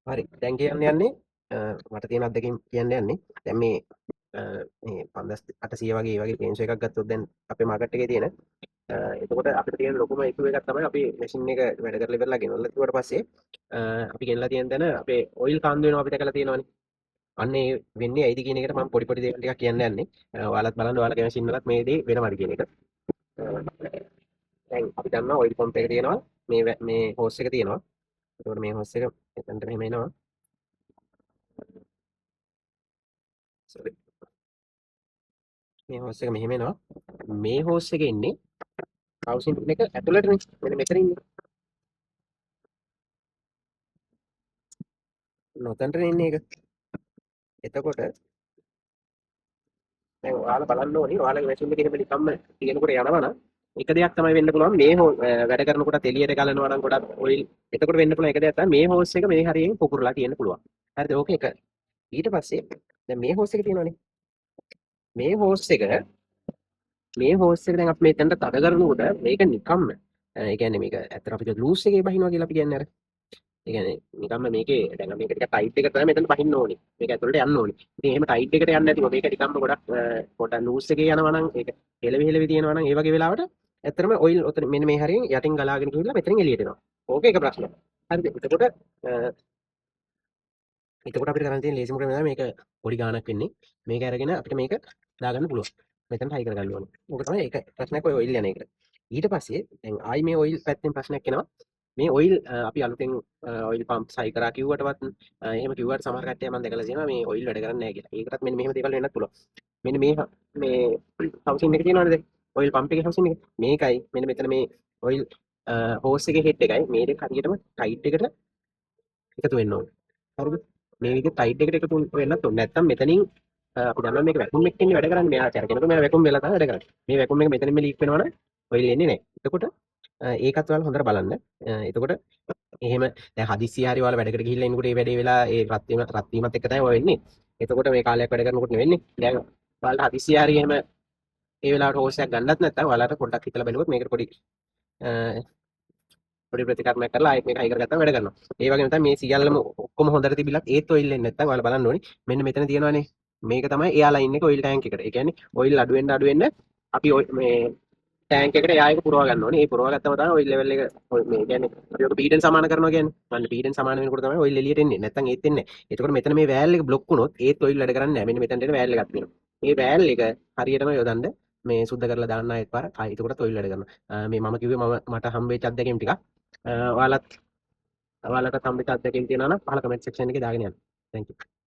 හරි. දැන් කියන්න යන්නේ මට තියෙන අත්දැකීම් කියන්න යන්නේ. දැන් මේ 5800 වගේ ඒ වගේ පේන්සෝ එකක් ගත්තොත් දැන් අපේ මාකට් එකේ තියෙන එතකොට අපිට තියෙන ලොකුම ඉෂුව එකක් තමයි අපි මැෂින් එක වැඩ කරලා ඉවරලා ගෙනල්ලා තිබුවට පස්සේ අපි ගෙනල්ලා තියෙන තැන අපේ ඔයිල් කාන්දු වෙනවා අපි දැකලා තියෙනවානේ. අන්න ඒ වෙන්නේ ඇයිද කියන එකට මම පොඩි දේවල් ටිකක් කියන්න යන්නේ. ඔයාලත් බලන්න ඔයාලගේ මැෂින් වලත් මේ දේ වෙනවද කියන එක. දැන් අපි දන්නවා ඔයිල් පම්ප් එක තියෙනවා. මේ හෝස් එක තියෙනවා. එතකොට මේ හෝස් එක එතනට මෙහෙම එනවා. සෝරි. මේ හෝස් එක මෙහෙම එනවා. මේ හෝස් එකේ ඉන්නේ හවුසින් එක ඇතුළටනේ. මෙන්න මෙතන ඉන්නේ. නොතනටනේ ඉන්නේ ඒක. එතකොට දැන් ඔයාලා බලන්න ඕනේ ඔයාලගේ මැෂින් එකේ එහෙම නිකම්ම තියෙනකොට යනවා නම් එක දෙයක් තමයි වෙන්න පුළුවන් මේ වැඩ කරනකොට එළියට ගලනවා නම් ගොඩක් ඔයිල් එතකොට වෙන්න පුළුවන් එක දෙයක් තමයි මේ හෝස් එක මේ හරියෙන් පුපුරලා තියෙන්න පුළුවන්. හරිද? ඕක එක. ඊට පස්සේ දැන් මේ හෝස් එක තියෙනවනේ. මේ හෝස් එක දැන් අපි මෙතනට තද කරනකොට මේක නිකම්ම ඒ කියන්නේ මේක ඇත්තට අපිට ලූස් එකේ බහිනවා කියලා අපි කියන්නේ අර. ඒ කියන්නේ නිකම්ම මේකේ දැන් මේක ටික ටයිට් එක තමයි මෙතන බහින්න ඕනේ. මේක ඇතුළට යන්න ඕනේ. ඉතින් එහෙම ටයිට් එකට යන්නේ නැතිව මේක නිකම්ම ගොඩක් පොඩක් ලූස් එකේ යනවා නම් ඒක හෙලවි හෙලවි තියෙනවා නම් ඒ වගේ වෙලාවට ඇත්තටම ඔයිල් ඔතන මෙන්න මේ හරියෙන් යටින් ගලාගෙන ගිහිල්ලා මෙතනින් එළියට එනවා. ඕක එක ප්‍රශ්නයක්. හරිද? එතකොට අපිට කරන්න තියෙන ලේසිම ක්‍රමය තමයි මේක පොඩි ගාණක් වෙන්නේ. මේක අරගෙන අපිට මේක දාගන්න පුළුවන්. මෙතනට හයි කරගන්න ඕනේ. ඕක තමයි ඒක ප්‍රශ්නයක් ඔය ඔයිල් යන එක. ඊට පස්සේ දැන් ආයි මේ ඔයිල් පැත්තෙන් ප්‍රශ්නයක් එනවා. මේ ඔයිල් අපි අලුතෙන් ඔයිල් පම්ප්ස් හයි කරා කිව්වටවත් එහෙම කිව්වට සමහර කට්ටිය මම දැකලා තියෙනවා මේ ඔයිල් වැඩ කරන්නේ නැහැ කියලා. ඒකටත් මෙන්න මෙහෙම දේවල් වෙන්නත් පුළුවන්. මෙන්න මේ හවුසින් එක තියෙනවනේ දැන් ඔයිල් පම්ප් එකේ හවුසින් එක. මේකයි මෙන්න මෙතන මේ ඔයිල් හෝස් එකේ හෙඩ් එකයි මේ දෙක හරියටම ටයිට් එකට එකතු වෙන්න ඕනේ. හරිද? මේ විදිහට ටයිට් එකට එකතු වෙන්නත් ඕනේ. නැත්තම් මෙතනින් අපි දන්නවා මේක වැකුම් එකකින් වැඩ කරන්නේ. මෙයා කරගෙනක මෙයා වැකුම් වෙලා තමයි වැඩ කරන්නේ. මේ වැකුම් එක මෙතනින්ම ලීක් වෙනවනම් ඔයිල් එන්නේ නැහැ. එතකොට ඒකත් ඔයාලා හොඳට බලන්න. එතකොට එහෙම දැන් හදිස්සිය හරි ඔයාලා වැඩකට ගිහිල්ලා එනකොට ඒ වැඩේ වෙලා ඒ රත් වීමත් එක්ක තමයි ඔය වෙන්නේ. එතකොට මේ කාලයක් වැඩ කරනකොට නෙවෙන්නේ. දැන් ඔයාලට හදිස්සිය හරි එහෙම ඒ වෙලාවට හෝස් එකක් ගන්නත් නැත්නම් ඔයාලට පොඩ්ඩක් හිතලා බලුවොත් මේකට පොඩි ප්‍රතිකර්මයක් කරලා ආයෙත් මේක හයි කරගත්තාම වැඩ කරනවා. ඒ වගේම තමයි මේ සියල්ලම ඔක්කොම හොඳට තිබිලත් ඒත් ඔයිල් එන්නේ නැත්නම් ඔයාලා බලන්න ඕනේ. මෙන්න මෙතන තියෙනවානේ. මේක තමයි එයා ලයින් එක ඔයිල් ටැංක් එකට. ඒ කියන්නේ ඔයිල් අඩු වෙන්න අපි මේ ටැංක් එකට එයා එක පුරවා ගන්න ඕනේ. ඒ පුරවා ගත්තම තමයි ඔයිල් ලෙවල් එක මේ කියන්නේ අපි ඔක පීඩන සමාන කරනවා කියන්නේ. මන්න පීඩන සමාන වෙනකොට තමයි ඔයිල් එළියට එන්නේ. නැත්නම් ඒත් එන්නේ නැහැ. එතකොට මෙතන මේ වෑල් එක બ્લોක් වුණොත් ඒත් ඔයිල් වැඩ කරන්නේ නැහැ. මෙන්න මෙතනට එන වෑල් එකක් තියෙනවා. මේ වෑල් එක හරියටම යොදන්න මේ සුද්ධ කරලා දාන්න ආයෙත් පාර ආයෙ එතකොට ඔයිල් වැඩ කරනවා. මේ මම කිව්වේ මට හම්බෙච්ච අත්දැකීම් ටිකක්. ඔයාලට හම්බෙච්ච අත්දැකීම් තියෙනවා නම් පහල කමෙන්ට් සෙක්ෂන් එකේ දාගෙන යන්න. Thank you.